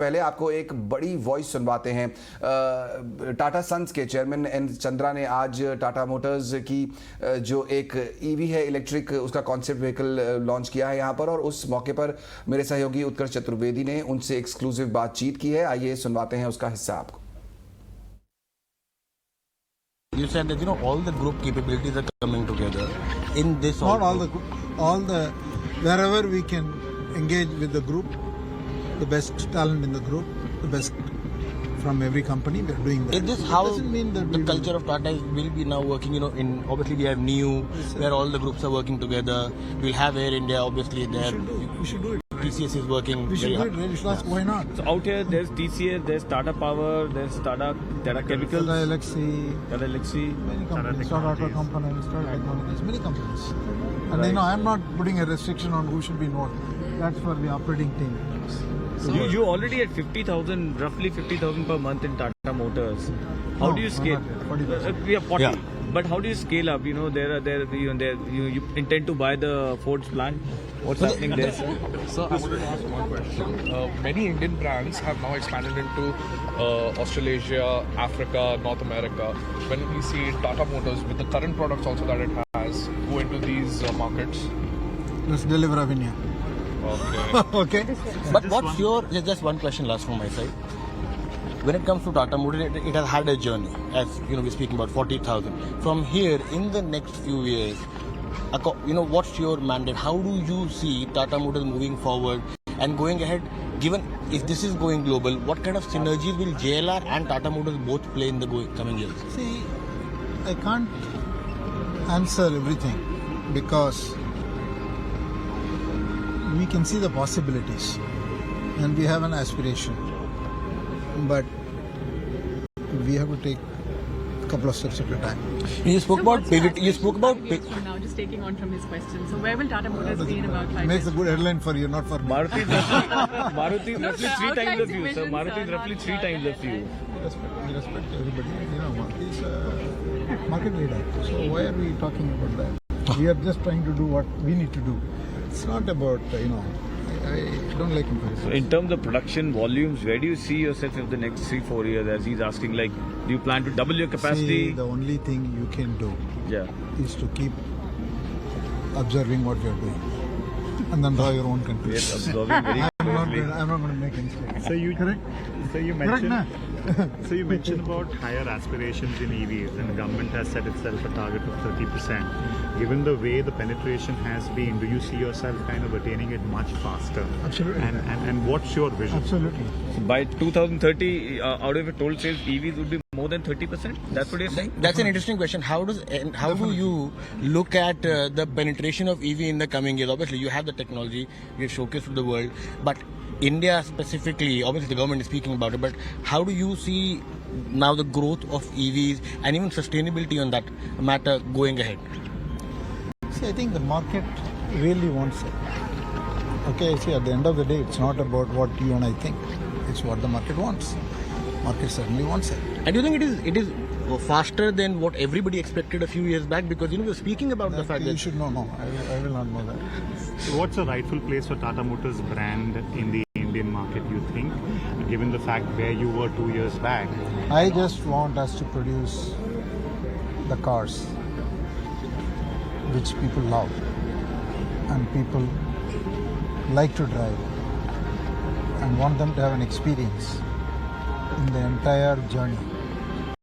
पहले आपको एक बड़ी वॉइस सुनवाते हैं। टाटा सन्स के चेयरमैन एन चंद्रा ने आज टाटा मोटर्स की जो एक ईवी है इलेक्ट्रिक, उसका कॉन्सेप्ट व्हीकल लॉन्च किया है यहाँ पर, और उस मौके पर मेरे सहयोगी उत्कर्ष चतुर्वेदी ने उनसे एक्सक्लूसिव बातचीत की है। आइए सुनवाते हैं उसका हिस्सा आपको। You said that all the group capabilities are coming together in this. Not all the wherever we can engage with the group, the best talent in the group, the best from every company, we are doing that. Is this how doesn't mean that the culture of Tata will be now working? In obviously we have NEO, where all the groups are working together. We'll have Air India, obviously there. We should do it. TCS is working. We should do it. We should ask why not. So out here, there's TCS, there's Tata Power, there's Tata Chemicals, Tata Elxsi, Tata Elxsi, many companies, Tata Auto Components, Tata Technologies, many companies. And I'm not putting a restriction on who should be involved. That's for the operating team. So you already at 50,000, roughly 50,000 per month in Tata Motors. How do you scale? 40,000. We are 40. Yeah. But how do you scale up? You intend to buy the Ford's plant. What's happening there? So I wanted to ask one question. Many Indian brands have now expanded into Australasia, Africa, North America. When we see Tata Motors with the current products also that it has go into these markets? Let's deliver revenue. Okay. Okay. But what's your? Just one question last from my side. When it comes to Tata Motors, it has had a journey. As we're speaking about 40,000. From here, in the next few years, what's your mandate? How do you see Tata Motors moving forward and going ahead? Given if this is going global, what kind of synergies will JLR and Tata Motors both play in the coming years? See, I can't answer everything because we can see the possibilities and we have an aspiration, but we have to take a couple of steps at a time. You spoke about pivot. You spoke about from now, just taking on from his question. So where will Tata Motors be in about 5 years? Makes a good headline for you, not for me. Maruti roughly three times of you. So Visions Maruti are is roughly not 3 times of you. We respect everybody. Maruti is a market leader. So why are we talking about that? We are just trying to do what we need to do. It's not about, I don't like comparisons. So in terms of production volumes, where do you see yourself in the next 3-4 years? As he's asking, do you plan to double your capacity? See, the only thing you can do is to keep observing what you're doing and then draw your own conclusions. Yes, observing very closely. I'm not going to make any mistakes. So you Correct? So you Correct, mentioned. na? So you mentioned about higher aspirations in EVs, and the government has set itself a target of 30%. Given the way the penetration has been, do you see yourself kind of attaining it much faster? Absolutely. And what's your vision? Absolutely. By 2030, out of your total sales, EVs would be more than 30%? That's what you're saying? That's an interesting question. How do you look at the penetration of EV in the coming years? Obviously, you have the technology, you have showcased to the world, but India specifically, obviously the government is speaking about it, but how do you see now the growth of EVs and even sustainability on that matter going ahead? See, I think the market really wants it. Okay, see, at the end of the day, it's not about what you and I think. It's what the market wants. Market certainly wants it. And do you think it is faster than what everybody expected a few years back? Because we're speaking about the fact you that should know. No, I will not know that. So what's the rightful place for Tata Motors brand in the Indian market, you think, given the fact where you were 2 years back? I just want us to produce the cars which people love and people like to drive and want them to have an experience in the entire journey,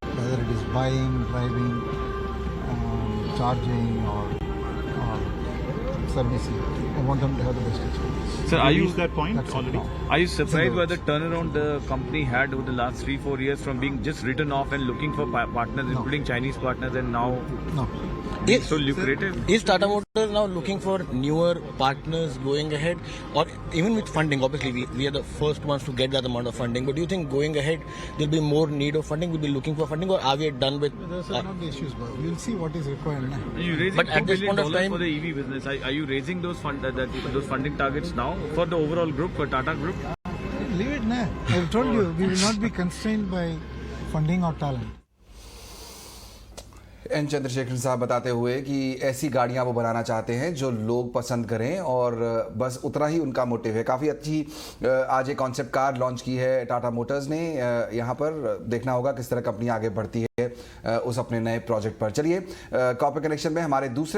whether it is buying, driving, charging or servicing. I want them to have the best experience. So Have you reached that point That's it already? now. Are you surprised by the turnaround the company had over the last 3-4 years from being just written off and looking for partners, including Chinese partners, and now No. so lucrative? Is Tata Motors now looking for newer partners going ahead, or even with funding? Obviously, we are the first ones to get that amount of funding. But do you think going ahead there'll be more need of funding? We'll be looking for funding, or are we done with? Those are not the issues, but we'll see what is required now. Are you raising But at $2 this point of billion time- for the EV business? Are you raising those those funding targets now for the overall group, for Tata Group? Leave it now. I've told you, we will not be constrained by funding or talent. N Chandrasekhar साहब बताते हुए कि ऐसी गाड़ियां वो बनाना चाहते हैं जो लोग पसंद करें और बस उतना ही उनका मोटिव है। काफ़ी अच्छी आज एक कॉन्सेप्ट कार लॉन्च की है टाटा मोटर्स ने। यहाँ पर देखना होगा किस तरह कंपनी आगे बढ़ती है उस अपने नए प्रोजेक्ट पर। चलिए कॉर्पोरेट कनेक्शन में हमारे दूसरे